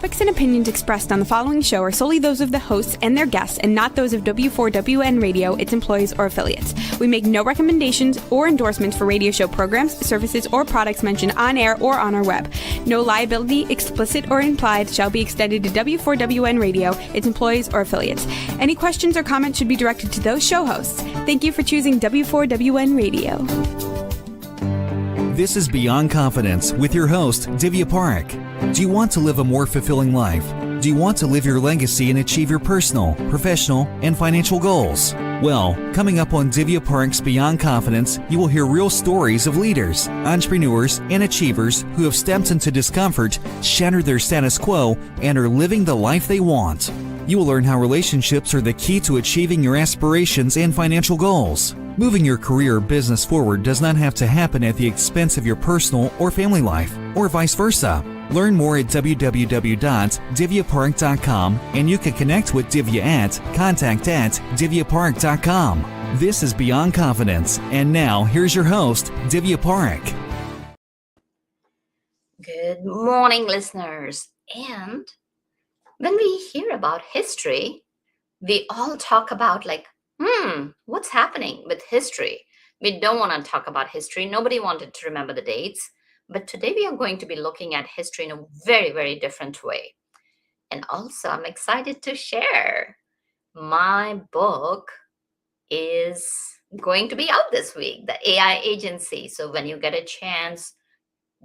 topics and opinions expressed on the following show are solely those of the hosts and their guests and not those of W4WN Radio, its employees, or affiliates. We make no recommendations or endorsements for radio show programs, services, or products mentioned on air or on our web. No liability, explicit or implied, shall be extended to W4WN Radio, its employees, or affiliates. Any questions or comments should be directed to those show hosts. Thank you for choosing W4WN Radio. This is Beyond Confidence with your host, Divya Park. Do you want to live a more fulfilling life? Do you want to live your legacy and achieve your personal, professional, and financial goals? Well, coming up on Divya Park's Beyond Confidence, you will hear real stories of leaders, entrepreneurs, and achievers who have stepped into discomfort, shattered their status quo, and are living the life they want. You will learn how relationships are the key to achieving your aspirations and financial goals. Moving your career or business forward does not have to happen at the expense of your personal or family life, or vice versa. Learn more at www.divyapark.com, and you can connect with Divya at contact@divyapark.com. This is Beyond Confidence, and now here's your host, Divya Park. Good morning, listeners. And when we hear about history, we all talk about what's happening with history? We don't want to talk about history. Nobody wanted to remember the dates. But today we are going to be looking at history in a very, very different way. And also, I'm excited to share my book is going to be out this week, The AI Agency. So when you get a chance,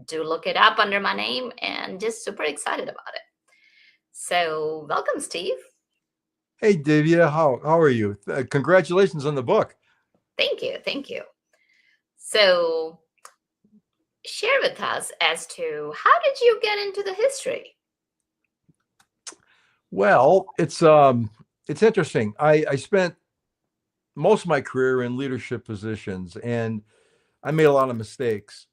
do look it up under my name, and just super excited about it. So welcome, Steve. Hey, Divya, how are you? Congratulations on the book. Thank you. So share with us as to how did you get into the history? Well, it's interesting. I spent most of my career in leadership positions, and I made a lot of mistakes.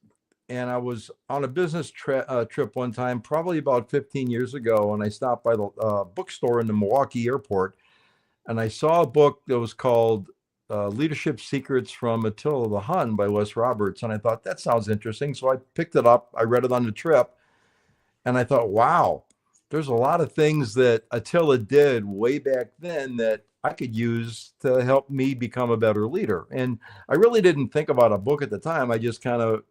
And I was on a business trip one time, probably about 15 years ago, and I stopped by the bookstore in the Milwaukee airport, and I saw a book that was called Leadership Secrets from Attila the Hun by Wes Roberts. And I thought, that sounds interesting. So I picked it up. I read it on the trip. And I thought, wow, there's a lot of things that Attila did way back then that I could use to help me become a better leader. And I really didn't think about a book at the time. I just kind of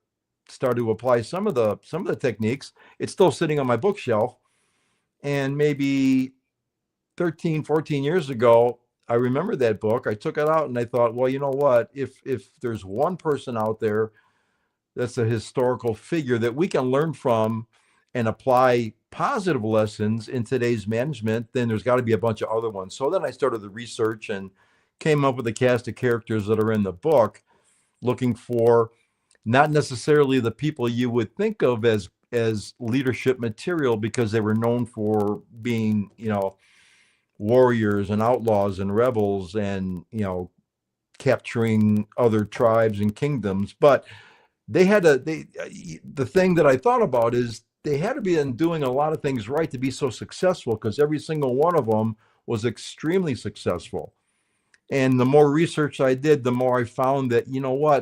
started to apply some of the techniques. It's still sitting on my bookshelf. And maybe 13, 14 years ago, I remember that book. I took it out and I thought, well, you know what? If there's one person out there that's a historical figure that we can learn from and apply positive lessons in today's management, then there's got to be a bunch of other ones. So then I started the research and came up with a cast of characters that are in the book, looking for not necessarily the people you would think of as leadership material because they were known for being, warriors and outlaws and rebels and, capturing other tribes and kingdoms. But the thing that I thought about is they had to be doing a lot of things right to be so successful, because every single one of them was extremely successful. And the more research I did, the more I found that,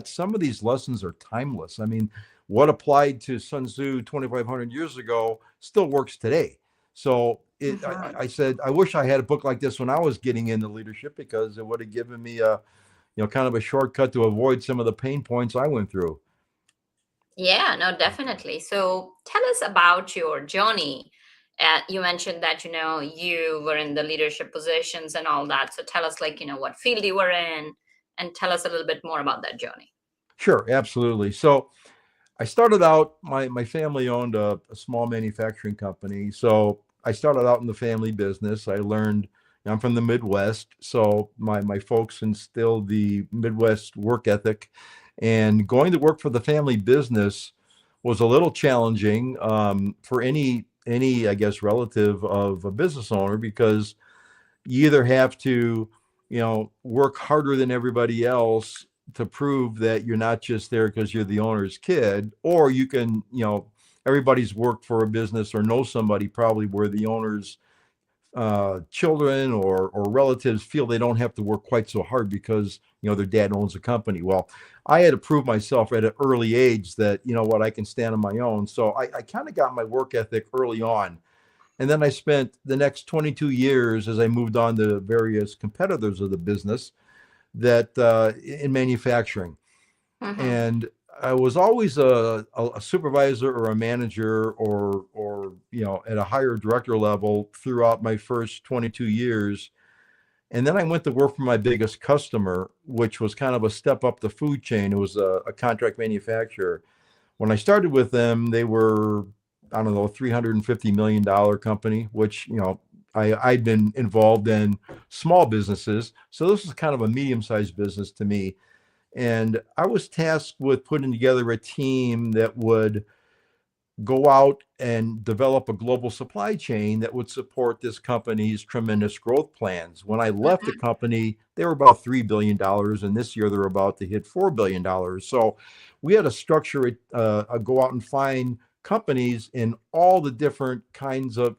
some of these lessons are timeless. I mean, what applied to Sun Tzu 2,500 years ago still works today. So I said, I wish I had a book like this when I was getting into leadership, because it would have given me kind of a shortcut to avoid some of the pain points I went through. Yeah, no, definitely. So tell us about your journey. You mentioned that, you were in the leadership positions and all that. So tell us what field you were in, and tell us a little bit more about that journey. Sure, absolutely. So I started out, my family owned a small manufacturing company. So I started out in the family business. I learned, I'm from the Midwest. So my folks instilled the Midwest work ethic, and going to work for the family business was a little challenging for any, I guess, relative of a business owner, because you either have to, work harder than everybody else to prove that you're not just there because you're the owner's kid, or you can, everybody's worked for a business or know somebody probably where the owner's children or relatives feel they don't have to work quite so hard because, their dad owns a company. Well, I had to prove myself at an early age that, I can stand on my own. So I kind of got my work ethic early on. And then I spent the next 22 years as I moved on to various competitors of the business that in manufacturing. Mm-hmm. And I was always a supervisor or a manager or at a higher director level throughout my first 22 years. And then I went to work for my biggest customer, which was kind of a step up the food chain. It was a contract manufacturer. When I started with them, they were, I don't know, $350 million company, which, I'd been involved in small businesses. So this was kind of a medium-sized business to me. And I was tasked with putting together a team that would go out and develop a global supply chain that would support this company's tremendous growth plans. When I left the company, they were about $3 billion, and this year they're about to hit $4 billion. So we had to structure it, go out and find companies in all the different kinds of,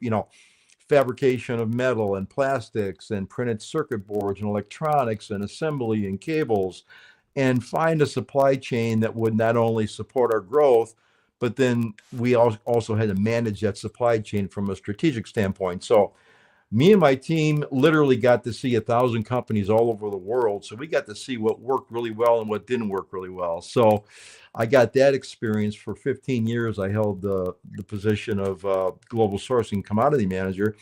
fabrication of metal and plastics and printed circuit boards and electronics and assembly and cables, and find a supply chain that would not only support our growth, but then we also had to manage that supply chain from a strategic standpoint. So me and my team literally got to see 1,000 companies all over the world. So we got to see what worked really well and what didn't work really well. So I got that experience for 15 years. I held the position of global sourcing commodity manager.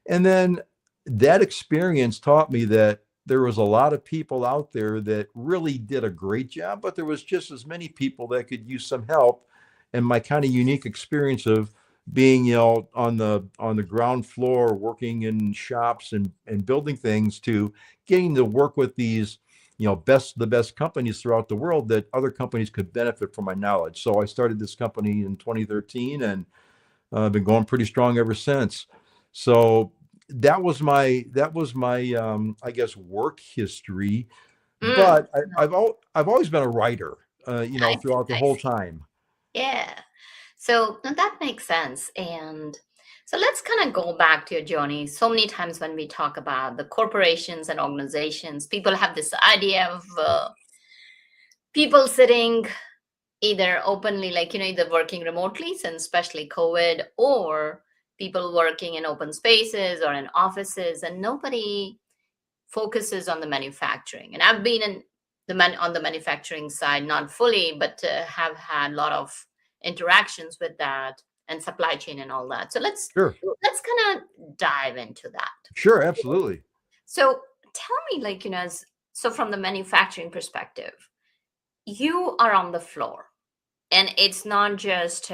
And then that experience taught me that there was a lot of people out there that really did a great job, but there was just as many people that could use some help. And my kind of unique experience of being, on the ground floor, working in shops and building things, to getting to work with these, the best companies throughout the world that other companies could benefit from my knowledge. So I started this company in 2013, and I've been going pretty strong ever since. So that was my I guess, work history. But I've always been a writer, throughout the whole time. Yeah. So now that makes sense. And so let's kind of go back to your journey. So many times when we talk about the corporations and organizations, people have this idea of people sitting either openly, either working remotely, since especially COVID, or people working in open spaces or in offices, and nobody focuses on the manufacturing. And I've been on the manufacturing side, not fully, but have had a lot of interactions with that and supply chain and all that. So let's kind of dive into that. Sure, absolutely. So tell me, so from the manufacturing perspective, you are on the floor, and it's not just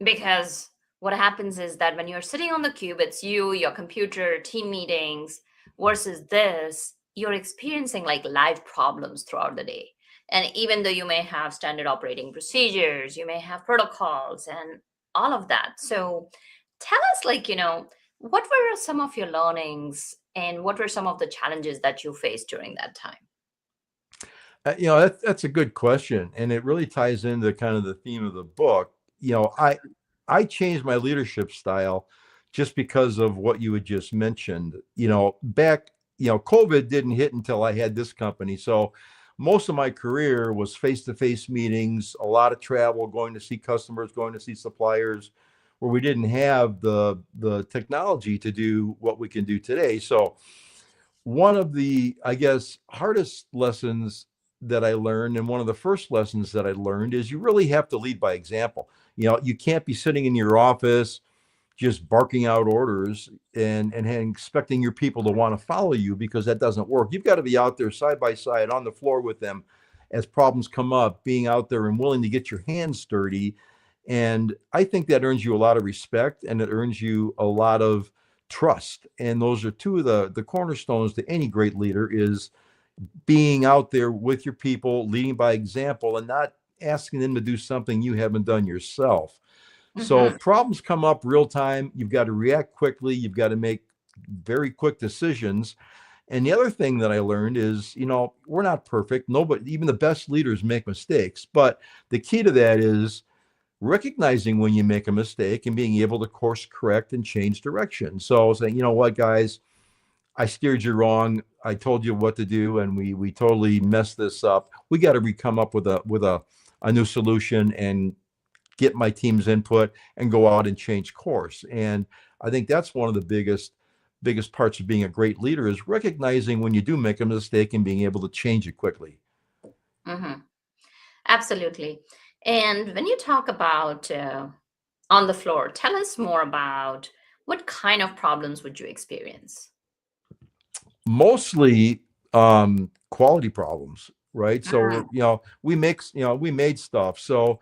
because what happens is that when you're sitting on the cube, it's you, your computer, team meetings, versus this, you're experiencing live problems throughout the day. And even though you may have standard operating procedures, you may have protocols and all of that. So tell us, what were some of your learnings and what were some of the challenges that you faced during that time? That's a good question. And it really ties into kind of the theme of the book. I changed my leadership style just because of what you had just mentioned. Back, COVID didn't hit until I had this company. So most of my career was face-to-face meetings, a lot of travel, going to see customers, going to see suppliers, where we didn't have the technology to do what we can do today. So one of the, I guess, hardest lessons that I learned, and one of the first lessons that I learned, is you really have to lead by example. You can't be sitting in your office just barking out orders and expecting your people to want to follow you, because that doesn't work. You've got to be out there side by side on the floor with them as problems come up, being out there and willing to get your hands dirty. And I think that earns you a lot of respect, and it earns you a lot of trust. And those are two of the cornerstones to any great leader, is being out there with your people, leading by example, and not asking them to do something you haven't done yourself. So problems come up real time. You've got to react quickly. You've got to make very quick decisions. And the other thing that I learned is, we're not perfect. Nobody, even the best leaders, make mistakes. But the key to that is recognizing when you make a mistake and being able to course correct and change direction. So saying, what, guys, I steered you wrong. I told you what to do, and we totally messed this up. We got to come up with a new solution and get my team's input and go out and change course. And I think that's one of the biggest parts of being a great leader is recognizing when you do make a mistake and being able to change it quickly. Mm-hmm. Absolutely. And when you talk about on the floor, tell us more about what kind of problems would you experience? Mostly quality problems, right? So, we made stuff. So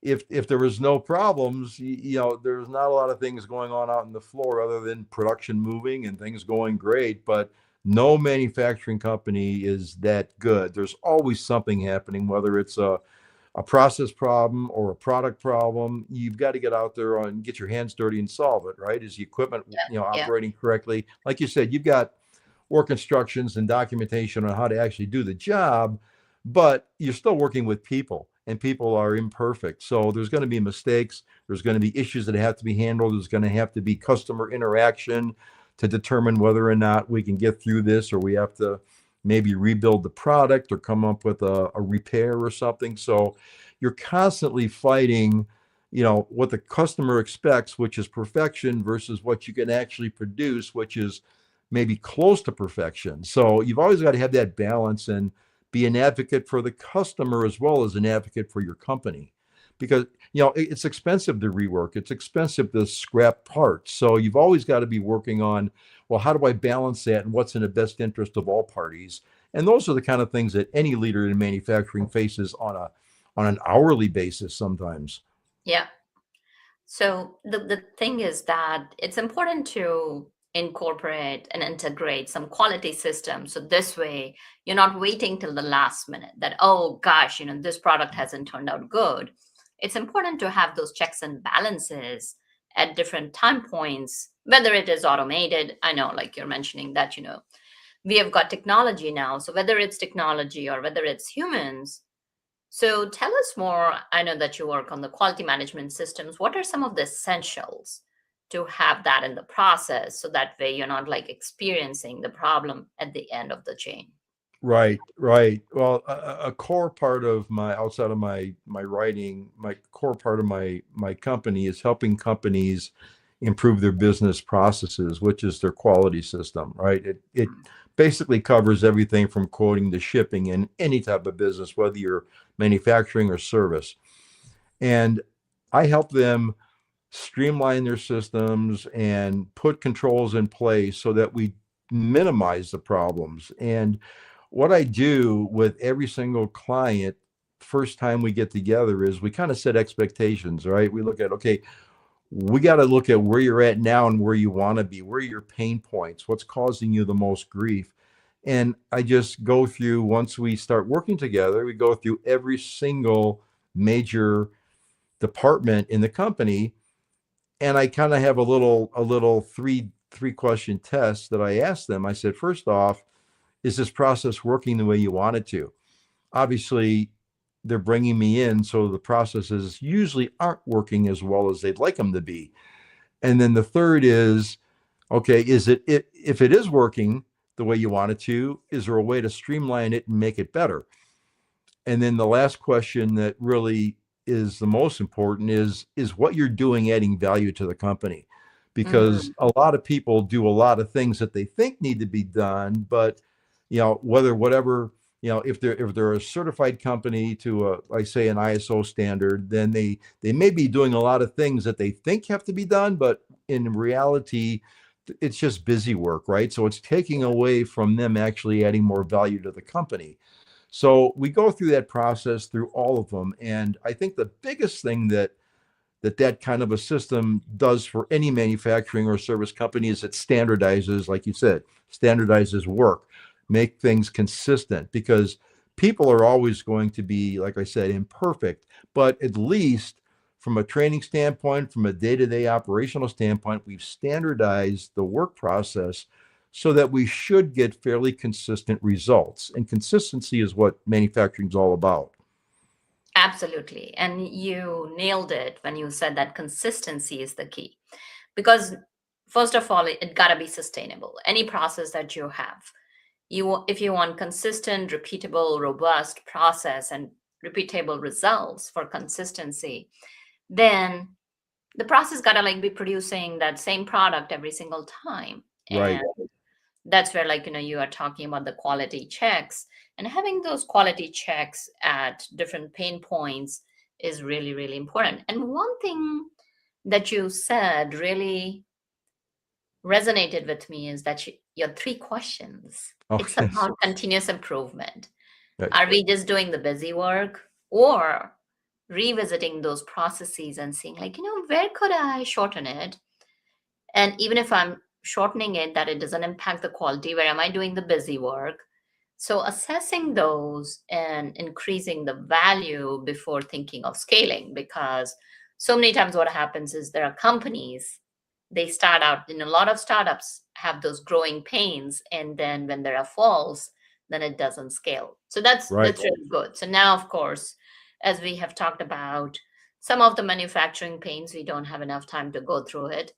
if there was no problems, there's not a lot of things going on out in the floor other than production moving and things going great. But no manufacturing company is that good. There's always something happening, whether it's a process problem or a product problem. You've got to get out there and get your hands dirty and solve it, right? Is the equipment, Yeah. operating correctly? Like you said, you've got work instructions and documentation on how to actually do the job, but you're still working with people and people are imperfect. So there's going to be mistakes. There's going to be issues that have to be handled. There's going to have to be customer interaction to determine whether or not we can get through this, or we have to maybe rebuild the product or come up with a repair or something. So you're constantly fighting, what the customer expects, which is perfection, versus what you can actually produce, which is maybe close to perfection. So you've always got to have that balance and be an advocate for the customer as well as an advocate for your company, because it's expensive to rework, it's expensive to scrap parts. So you've always got to be working on, well, how do I balance that and what's in the best interest of all parties? And those are the kind of things that any leader in manufacturing faces on an hourly basis sometimes. Yeah. So the thing is that it's important to incorporate and integrate some quality systems. So this way, you're not waiting till the last minute that, oh gosh, this product hasn't turned out good. It's important to have those checks and balances at different time points, whether it is automated. I know, like you're mentioning that, we have got technology now. So whether it's technology or whether it's humans. So tell us more. I know that you work on the quality management systems. What are some of the essentials to have that in the process so that way you're not like experiencing the problem at the end of the chain? Right. Well, a core part of outside of my writing, my core part of my company is helping companies improve their business processes, which is their quality system, right? It basically covers everything from quoting to shipping in any type of business, whether you're manufacturing or service. And I help them streamline their systems and put controls in place so that we minimize the problems. And what I do with every single client first time we get together is we kind of set expectations, right? We look at, okay, we got to look at where you're at now and where you want to be. Where are your pain points? What's causing you the most grief? And I just go through, once we start working together, we go through every single major department in the company. And I kind of have a little three question test that I ask them. I said, first off, is this process working the way you want it to? Obviously, they're bringing me in, so the processes usually aren't working as well as they'd like them to be. And then the third is, okay, if it is working the way you want it to, is there a way to streamline it and make it better? And then the last question that really is the most important is what you're doing adding value to the company? Because a lot of people do a lot of things that they think need to be done, but if they're a certified company to like say an ISO standard, then they may be doing a lot of things that they think have to be done, but in reality, it's just busy work, right? So it's taking away from them actually adding more value to the company. So we go through that process through all of them. And I think the biggest thing that kind of a system does for any manufacturing or service company is it standardizes, like you said, standardizes work, make things consistent, because people are always going to be, like I said, imperfect, but at least from a training standpoint, from a day-to-day operational standpoint, we've standardized the work process so that we should get fairly consistent results. And consistency is what manufacturing is all about. Absolutely. And you nailed it when you said that consistency is the key. Because first of all, it got to be sustainable. Any process that you have, if you want consistent, repeatable, robust process and repeatable results for consistency, then the process gotta like be producing that same product every single time. Right. And that's where like, you are talking about the quality checks, and having those quality checks at different pain points is really, really important. And one thing that you said really resonated with me is that your three questions. Oh, It's yes. about continuous improvement. Right. Are we just doing the busy work, or revisiting those processes and seeing like, where could I shorten it? And even if I'm shortening it, that it doesn't impact the quality, where am I doing the busy work? So assessing those and increasing the value before thinking of scaling, because so many times what happens is there are companies, they start out, in a lot of startups have those growing pains, and then when there are falls, then it doesn't scale. So that's Right. that's really good. So now, of course, as we have talked about some of the manufacturing pains, we don't have enough time to go through it.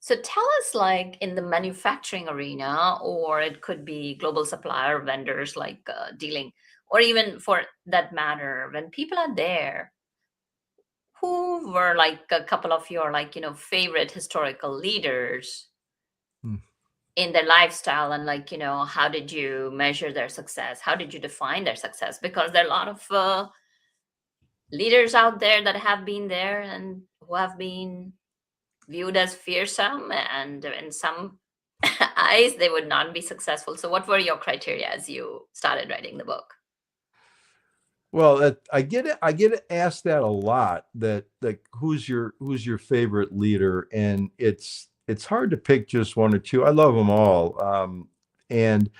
So tell us, like in the manufacturing arena, or it could be global supplier vendors, like dealing, or even for that matter, when people are there, who were like a couple of your like, favorite historical leaders Hmm. in their lifestyle, and like, how did you measure their success? How did you define their success? Because there are a lot of leaders out there that have been there and who have been viewed as fearsome, and in some eyes they would not be successful. So what were your criteria as you started writing the book? Well, I get it. I get asked that a lot. That like, who's your favorite leader? And it's hard to pick just one or two. I love them all. And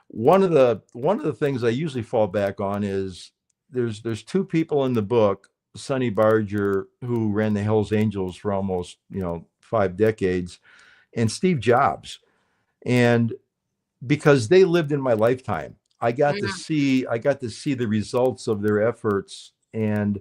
one of the things I usually fall back on is there's two people in the book, Sonny Barger, who ran the Hells Angels for almost 5 decades, and Steve Jobs, and because they lived in my lifetime. I got to see the results of their efforts, and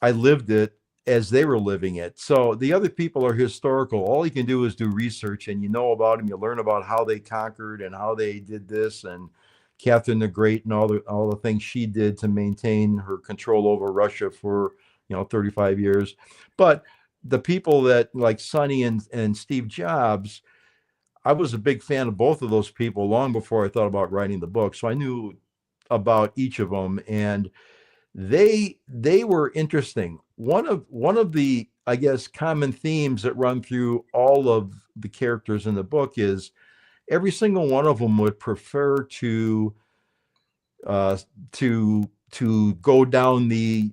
I lived it as they were living it. So the other people are historical. All you can do is do research, and you know about them. You learn about how they conquered and how they did this, and Catherine the Great and all the things she did to maintain her control over Russia for 35 years. But the people that like Sonny and Steve Jobs, I was a big fan of both of those people long before I thought about writing the book. So I knew about each of them, and they were interesting. One of the, I guess, common themes that run through all of the characters in the book is every single one of them would prefer to uh, to go down the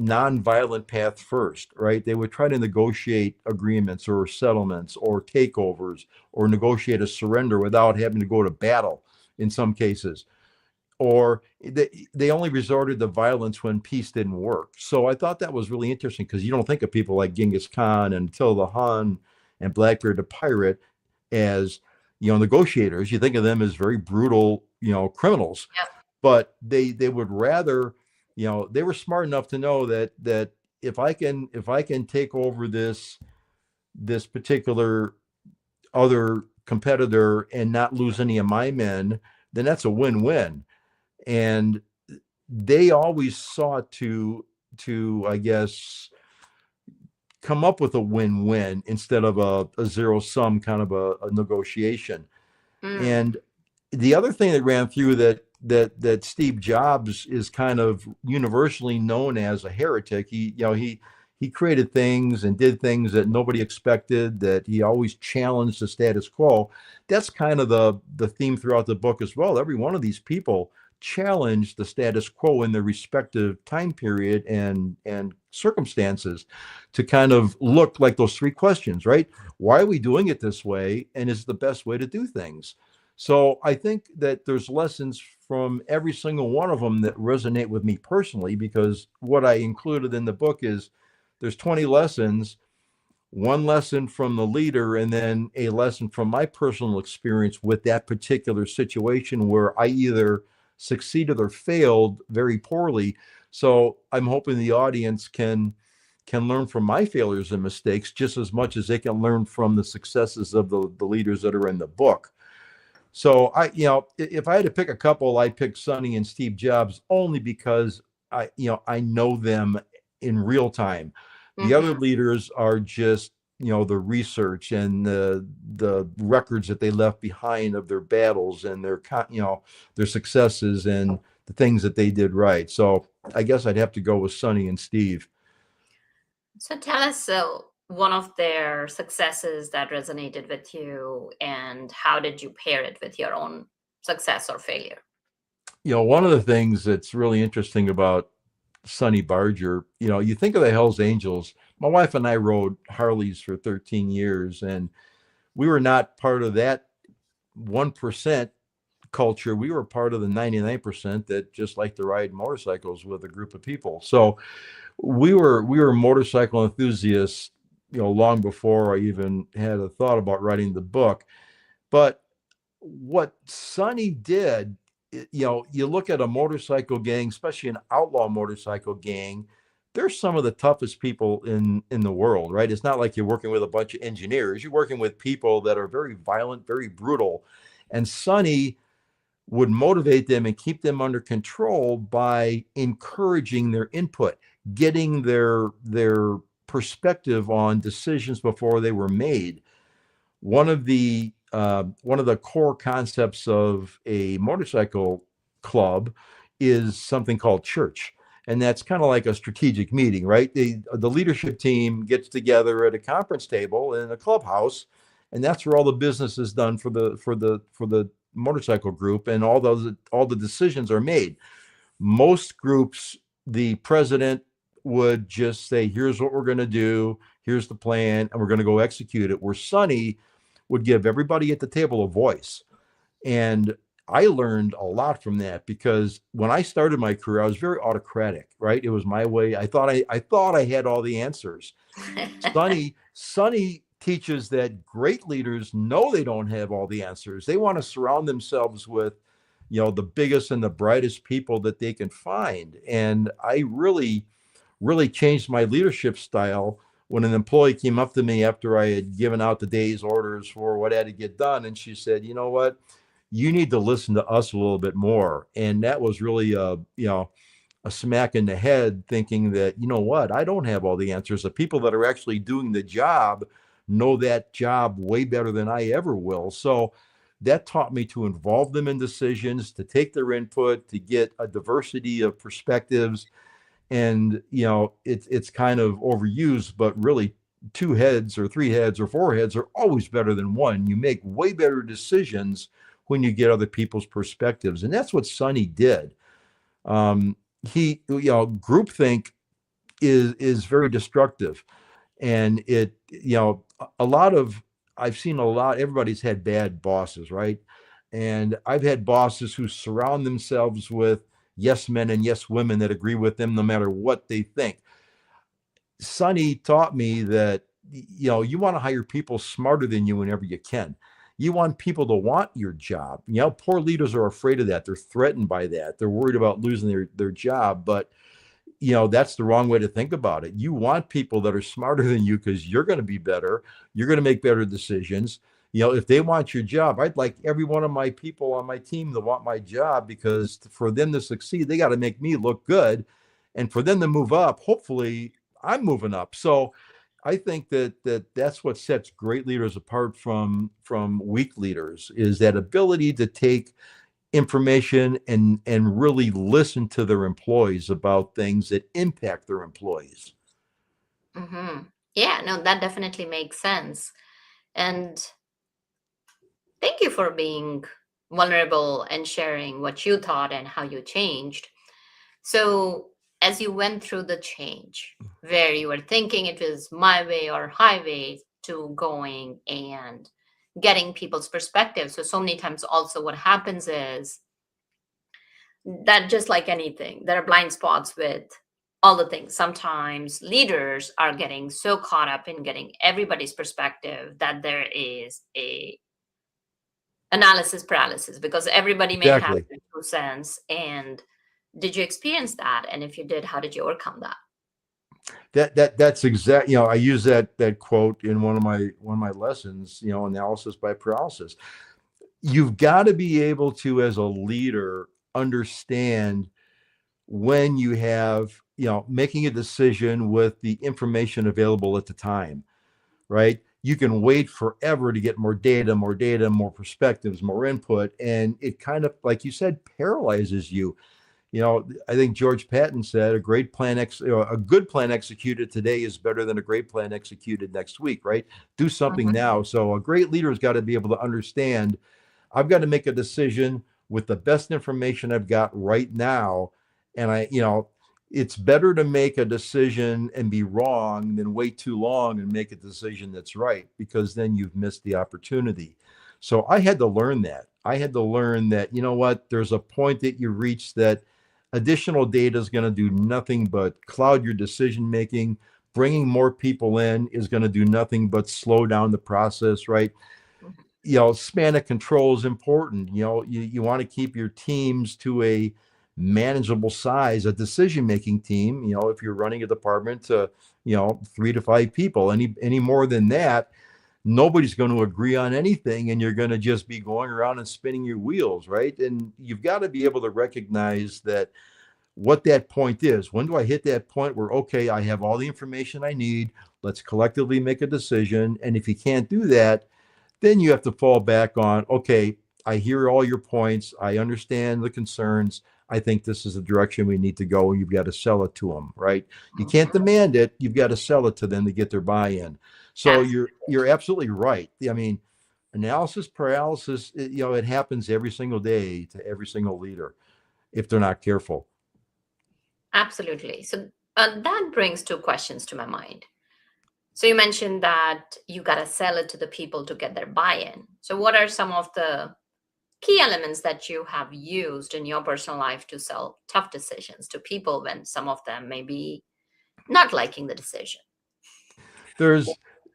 nonviolent path first, right? They would try to negotiate agreements or settlements or takeovers or negotiate a surrender without having to go to battle in some cases. Or they only resorted to violence when peace didn't work. So I thought that was really interesting, because you don't think of people like Genghis Khan and Attila the Hun and Blackbeard the pirate as negotiators. You think of them as very brutal criminals. Yep. But they would rather, they were smart enough to know that if I can take over this particular other competitor and not lose any of my men, then that's a win-win. And they always sought to I guess come up with a win-win instead of a zero-sum kind of a negotiation. And the other thing that ran through that Steve Jobs is kind of universally known as a heretic. He created things and did things that nobody expected, that he always challenged the status quo. That's kind of the theme throughout the book as well. Every one of these people challenged the status quo in their respective time period and circumstances to kind of look like those three questions, right? Why are we doing it this way? And is it the best way to do things? So I think that there's lessons from every single one of them that resonate with me personally, because what I included in the book is there's 20 lessons, one lesson from the leader, and then a lesson from my personal experience with that particular situation where I either succeeded or failed very poorly. So I'm hoping the audience can learn from my failures and mistakes just as much as they can learn from the successes of the leaders that are in the book. So if I had to pick a couple, I'd pick Sonny and Steve Jobs, only because I know them in real time. The other Mm-hmm. leaders are just, the research and the records that they left behind of their battles and their successes and the things that they did right. So I guess I'd have to go with Sonny and Steve. So tell us one of their successes that resonated with you, and how did you pair it with your own success or failure? One of the things that's really interesting about Sonny Barger, you think of the Hells Angels. My wife and I rode Harleys for 13 years, and we were not part of that 1% culture. We were part of the 99% that just like to ride motorcycles with a group of people. So we were motorcycle enthusiasts, long before I even had a thought about writing the book. But what Sonny did, you look at a motorcycle gang, especially an outlaw motorcycle gang, they're some of the toughest people in the world, right? It's not like you're working with a bunch of engineers. You're working with people that are very violent, very brutal. And Sonny would motivate them and keep them under control by encouraging their input, getting their perspective on decisions before they were made. One of the core concepts of a motorcycle club is something called church. And that's kind of like a strategic meeting, right? The leadership team gets together at a conference table in a clubhouse, and that's where all the business is done for the motorcycle group, and all the decisions are made. Most groups, the president would just say, here's what we're going to do, here's the plan, and we're going to go execute it. Where Sonny would give everybody at the table a voice. And I learned a lot from that, because when I started my career, I was very autocratic, right? It was my way. I thought I had all the answers. Sonny teaches that great leaders know they don't have all the answers. They want to surround themselves with, the biggest and the brightest people that they can find. And I really, really changed my leadership style when an employee came up to me after I had given out the day's orders for what had to get done. And she said, you know what, you need to listen to us a little bit more. And that was really a smack in the head, thinking that, you know what, I don't have all the answers. The people that are actually doing the job know that job way better than I ever will. So that taught me to involve them in decisions, to take their input, to get a diversity of perspectives. And, it's kind of overused, but really 2 heads or 3 heads or 4 heads are always better than one. You make way better decisions when you get other people's perspectives. And that's what Sonny did. Groupthink is very destructive. And everybody's had bad bosses, right? And I've had bosses who surround themselves with yes men and yes women that agree with them no matter what they think. Sonny taught me that, you want to hire people smarter than you whenever you can. You want people to want your job. Poor leaders are afraid of that. They're threatened by that. They're worried about losing their job. But that's the wrong way to think about it. You want people that are smarter than you, because you're going to be better. You're going to make better decisions. If they want your job, I'd like every one of my people on my team to want my job, because for them to succeed, they got to make me look good. And for them to move up, hopefully I'm moving up. So I think that's what sets great leaders apart from weak leaders, is that ability to take information and really listen to their employees about things that impact their employees. Mm-hmm. Yeah, no, that definitely makes sense. And thank you for being vulnerable and sharing what you thought and how you changed. So, as you went through the change, where you were thinking it was my way or highway, to going and getting people's perspective. So many times also what happens is that, just like anything, there are blind spots with all the things. Sometimes leaders are getting so caught up in getting everybody's perspective that there is a analysis paralysis, because everybody may have Exactly. their 2 cents. And did you experience that? And if you did, how did you overcome that? That's exact. I use that quote in one of my lessons, analysis by paralysis. You've got to be able to, as a leader, understand when you have making a decision with the information available at the time, right? You can wait forever to get more data, more perspectives, more input. And it kind of, like you said, paralyzes you. I think George Patton said a good plan executed today is better than a great plan executed next week, right? Do something now. So a great leader has got to be able to understand, I've got to make a decision with the best information I've got right now. And it's better to make a decision and be wrong than wait too long and make a decision that's right, because then you've missed the opportunity. So I had to learn that. You know what, there's a point that you reach that additional data is going to do nothing but cloud your decision making. Bringing more people in is going to do nothing but slow down the process, right? Span of control is important. You want to keep your teams to a manageable size, a decision-making team. If you're running a department to 3 to 5 people, any more than that, nobody's going to agree on anything, and you're going to just be going around and spinning your wheels, right? And you've got to be able to recognize that, what that point is. When do I hit that point where, okay, I have all the information I need, let's collectively make a decision? And if you can't do that, then you have to fall back on, okay, I hear all your points, I understand the concerns, I think this is the direction we need to go, and you've got to sell it to them, right? You can't demand it, you've got to sell it to them to get their buy-in. So you're absolutely right. I mean, analysis paralysis, it happens every single day to every single leader if they're not careful. Absolutely. So that brings 2 questions to my mind. So you mentioned that you got to sell it to the people to get their buy-in. So what are some of the key elements that you have used in your personal life to sell tough decisions to people when some of them may be not liking the decision?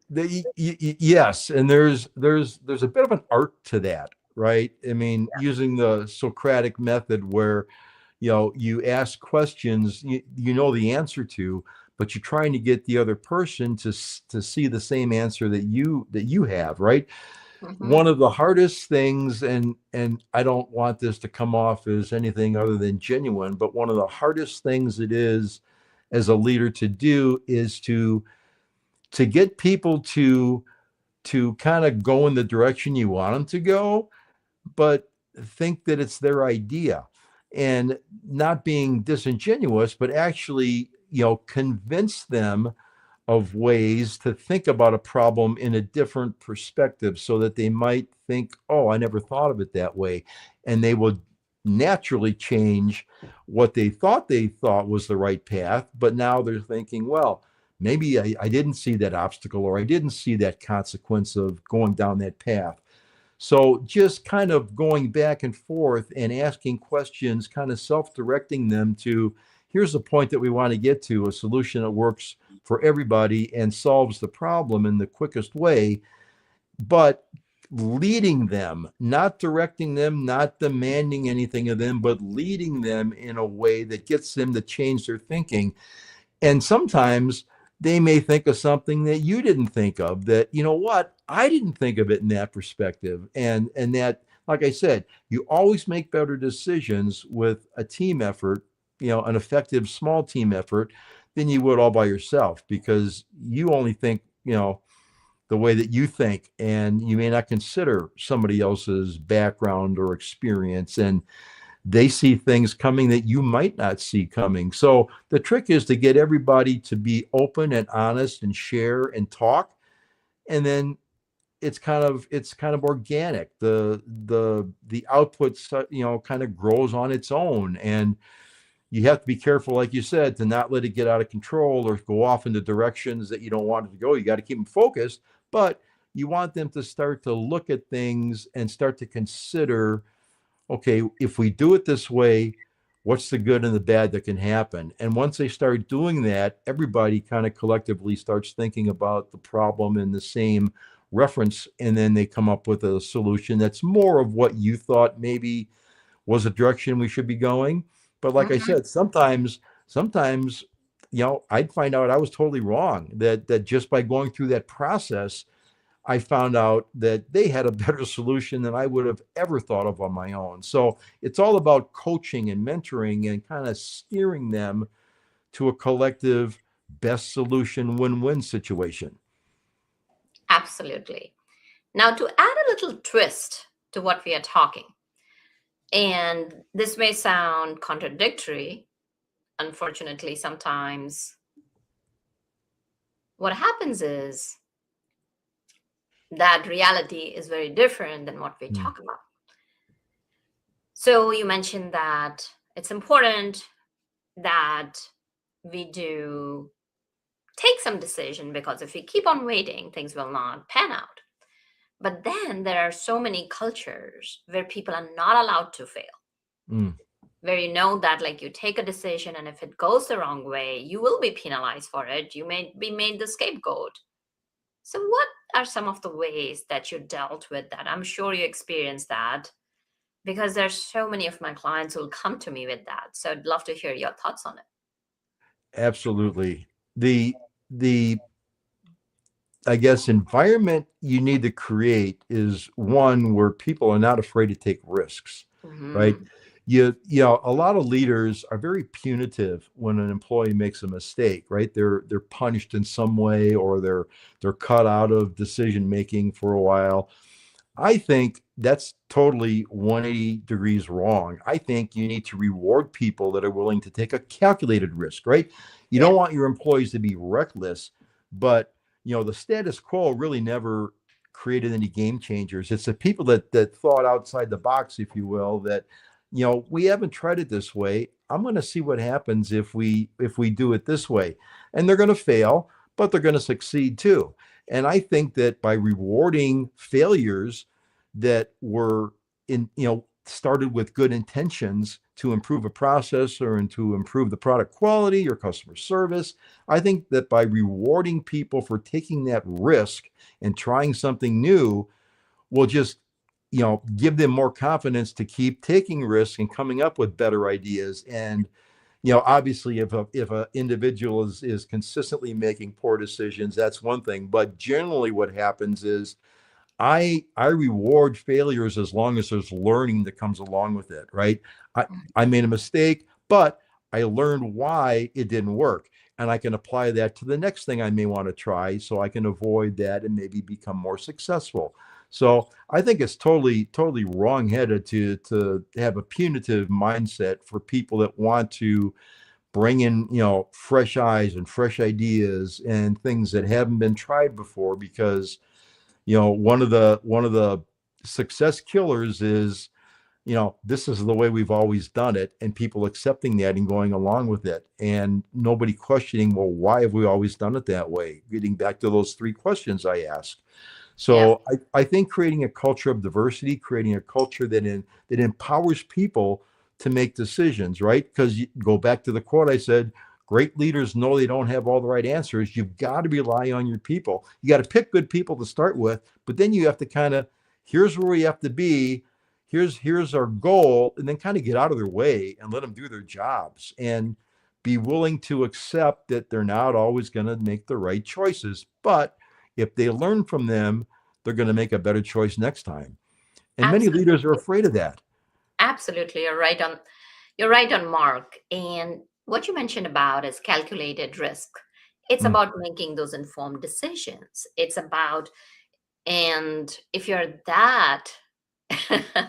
Yes, and there's a bit of an art to that, right? I mean, using the Socratic method, where you ask questions you know the answer to, but you're trying to get the other person to see the same answer that you have, right? One of the hardest things, and I don't want this to come off as anything other than genuine, but one of the hardest things it is as a leader to do is to get people to kind of go in the direction you want them to go, but think that it's their idea, and not being disingenuous, but actually, convince them of ways to think about a problem in a different perspective, so that they might think, oh, I never thought of it that way. And they will naturally change what they thought was the right path. But now they're thinking, well, maybe I didn't see that obstacle, or I didn't see that consequence of going down that path. So just kind of going back and forth and asking questions, kind of self-directing them to, here's the point that we want to get to, a solution that works for everybody and solves the problem in the quickest way, but leading them, not directing them, not demanding anything of them, but leading them in a way that gets them to change their thinking. And sometimes they may think of something that you didn't think of, that, what, I didn't think of it in that perspective. And that, like I said, you always make better decisions with a team effort, an effective small team effort, than you would all by yourself, because you only think, the way that you think, and you may not consider somebody else's background or experience, and they see things coming that you might not see coming. So the trick is to get everybody to be open and honest and share and talk. And then it's kind of organic. The output, kind of grows on its own. And you have to be careful, like you said, to not let it get out of control or go off into directions that you don't want it to go. You got to keep them focused, but you want them to start to look at things and start to consider, okay, if we do it this way, what's the good and the bad that can happen? And once they start doing that, everybody kind of collectively starts thinking about the problem in the same reference, and then they come up with a solution that's more of what you thought maybe was a direction we should be going. But like I said, sometimes, I'd find out I was totally wrong, that just by going through that process, I found out that they had a better solution than I would have ever thought of on my own. So it's all about coaching and mentoring and kind of steering them to a collective best solution win-win situation. Absolutely. Now, to add a little twist to what we are talking, and this may sound contradictory, unfortunately, sometimes what happens is that reality is very different than what we talk about. So you mentioned that it's important that we do take some decision, because if we keep on waiting, things will not pan out. But then there are so many cultures where people are not allowed to fail, where you know that like you take a decision and if it goes the wrong way, you will be penalized for it. You may be made the scapegoat. So what are some of the ways that you dealt with that? I'm sure you experienced that, because there's so many of my clients who will come to me with that. So I'd love to hear your thoughts on it. Absolutely. The I guess environment you need to create is one where people are not afraid to take risks, right? You know, a lot of leaders are very punitive when an employee makes a mistake, right? They're punished in some way, or they're cut out of decision making for a while. I think that's totally 180 degrees wrong. I think you need to reward people that are willing to take a calculated risk, right? You don't want your employees to be reckless, but you know, the status quo really never created any game changers. It's the people that thought outside the box, if you will, that, you know, we haven't tried it this way. I'm going to see what happens if we do it this way. And they're going to fail, but they're going to succeed too. And I think that by rewarding failures that were started with good intentions to improve a process or and to improve the product quality or customer service, I think that by rewarding people for taking that risk and trying something new will just, give them more confidence to keep taking risks and coming up with better ideas. And obviously, if a individual is consistently making poor decisions, that's one thing. But generally, what happens is I reward failures as long as there's learning that comes along with it, right? I made a mistake, but I learned why it didn't work, and I can apply that to the next thing I may want to try, so I can avoid that and maybe become more successful. So I think it's totally wrong-headed to have a punitive mindset for people that want to bring in, fresh eyes and fresh ideas and things that haven't been tried before, because one of the success killers is, this is the way we've always done it, and people accepting that and going along with it, and nobody questioning, well, why have we always done it that way? Getting back to those 3 questions I asked. So I think creating a culture of diversity, creating a culture that empowers people to make decisions, right? Because you go back to the quote I said, great leaders know they don't have all the right answers. You've got to rely on your people. You got to pick good people to start with, but then you have to kind of, here's where we have to be. Here's our goal, and then kind of get out of their way and let them do their jobs and be willing to accept that they're not always going to make the right choices. But if they learn from them, they're going to make a better choice next time. And many leaders are afraid of that. Absolutely. You're right on mark. And what you mentioned about is calculated risk. It's about making those informed decisions. It's about, and if you're that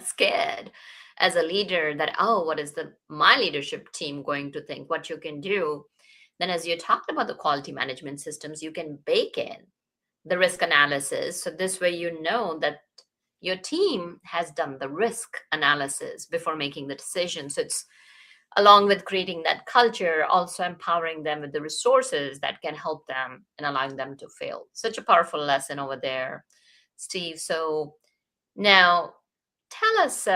scared as a leader that, what is my leadership team going to think, what you can do, then as you talked about the quality management systems, you can bake in the risk analysis. So this way, that your team has done the risk analysis before making the decision. So it's along with creating that culture, also empowering them with the resources that can help them and allowing them to fail. Such a powerful lesson over there, Steve. So now tell us,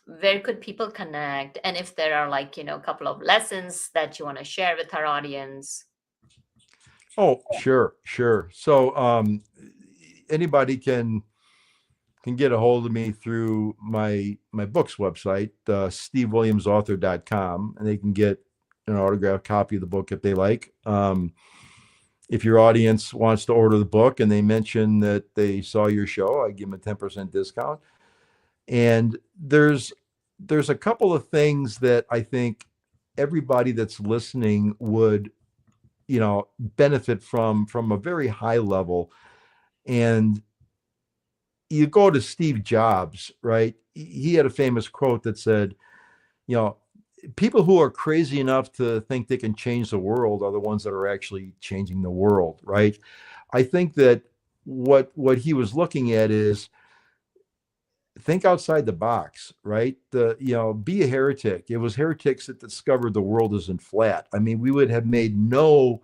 where could people connect? And if there are a couple of lessons that you want to share with our audience. Oh, sure. So anybody can get a hold of me through my book's website, stevewilliamsauthor.com, and they can get an autographed copy of the book if they like. If your audience wants to order the book and they mention that they saw your show, I give them a 10% discount. And there's a couple of things that I think everybody that's listening would, benefit from a very high level. And you go to Steve Jobs, right? He had a famous quote that said, people who are crazy enough to think they can change the world are the ones that are actually changing the world, right? I think that what he was looking at is think outside the box, right? Be a heretic. It was heretics that discovered the world isn't flat. I mean, we would have made no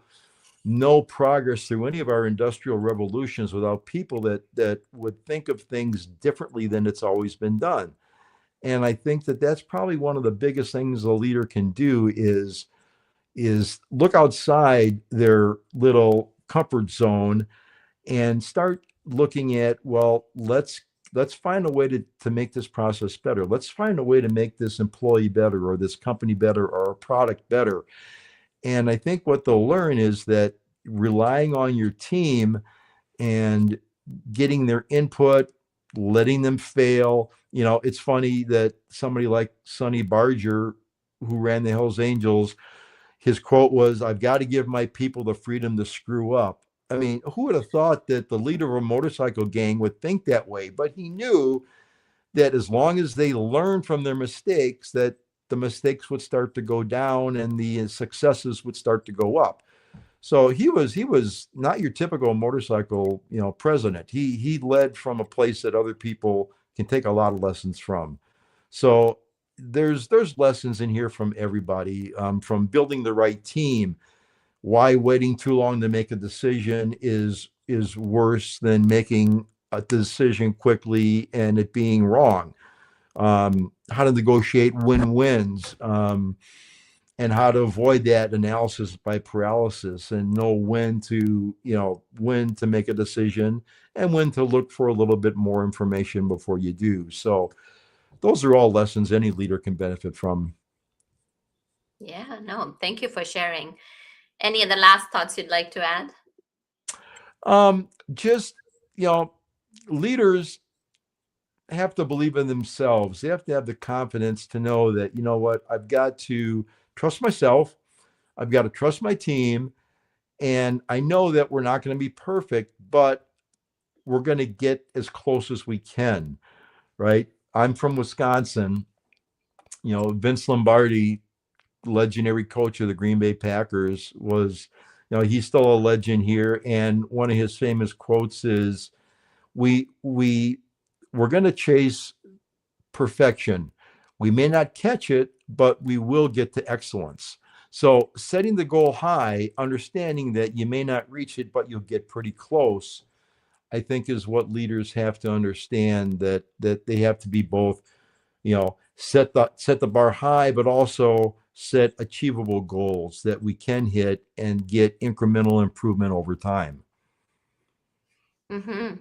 progress through any of our industrial revolutions without people that would think of things differently than it's always been done. And I think that that's probably one of the biggest things a leader can do is look outside their little comfort zone and start looking at, well, let's find a way to make this process better. Let's find a way to make this employee better, or this company better, or a product better. And I think what they'll learn is that relying on your team and getting their input, letting them fail. It's funny that somebody like Sonny Barger, who ran the Hells Angels, his quote was, "I've got to give my people the freedom to screw up." I mean, who would have thought that the leader of a motorcycle gang would think that way? But he knew that as long as they learned from their mistakes, that the mistakes would start to go down and the successes would start to go up. So he was not your typical motorcycle, president. He led from a place that other people can take a lot of lessons from. So there's lessons in here from everybody, from building the right team. Why waiting too long to make a decision is worse than making a decision quickly and it being wrong. How to negotiate win-wins, and how to avoid that analysis by paralysis, and know when to make a decision and when to look for a little bit more information before you do. So those are all lessons any leader can benefit from. Yeah, no, thank you for sharing. Any other last thoughts you'd like to add? Just, leaders have to believe in themselves. They have to have the confidence to know that, I've got to trust myself. I've got to trust my team. And I know that we're not going to be perfect, but we're going to get as close as we can, right? I'm from Wisconsin. Vince Lombardi, legendary coach of the Green Bay Packers, was, he's still a legend here. And one of his famous quotes is, we're going to chase perfection. We may not catch it, but we will get to excellence. So setting the goal high, understanding that you may not reach it, but you'll get pretty close, I think is what leaders have to understand, that they have to be both, set the bar high, but also set achievable goals that we can hit and get incremental improvement over time. Mm-hmm.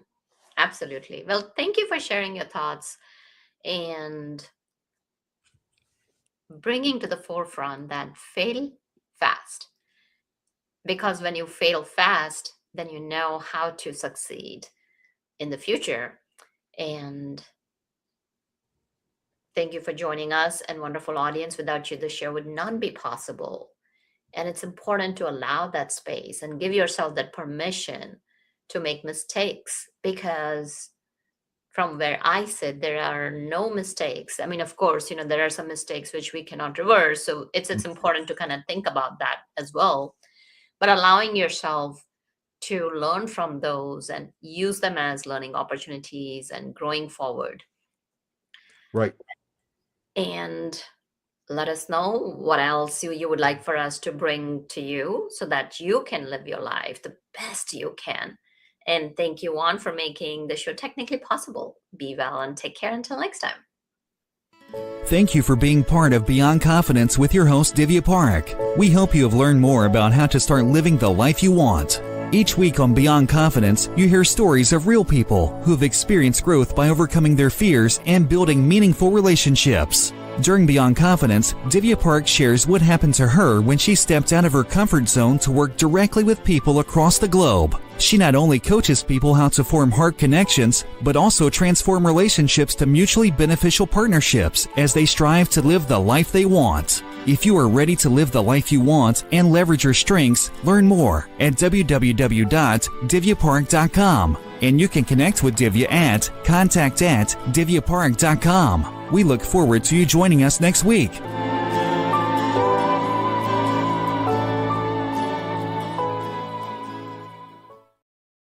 Absolutely. Well, thank you for sharing your thoughts and bringing to the forefront that fail fast. Because when you fail fast, then you know how to succeed in the future. And thank you for joining us, and wonderful audience. Without you, the show would not be possible. And it's important to allow that space and give yourself that permission to make mistakes, because from where I sit, there are no mistakes. I mean, of course, there are some mistakes which we cannot reverse. So it's important to kind of think about that as well. But allowing yourself to learn from those and use them as learning opportunities and growing forward. Right. And let us know what else you would like for us to bring to you so that you can live your life the best you can. And thank you, Juan, for making the show technically possible. Be well and take care until next time. Thank you for being part of Beyond Confidence with your host, Divya Park. We hope you have learned more about how to start living the life you want. Each week on Beyond Confidence, you hear stories of real people who have experienced growth by overcoming their fears and building meaningful relationships. During Beyond Confidence, Divya Park shares what happened to her when she stepped out of her comfort zone to work directly with people across the globe. She not only coaches people how to form heart connections, but also transform relationships to mutually beneficial partnerships as they strive to live the life they want. If you are ready to live the life you want and leverage your strengths, learn more at www.divyapark.com. And you can connect with Divya at contact@divyapark.com. We look forward to you joining us next week.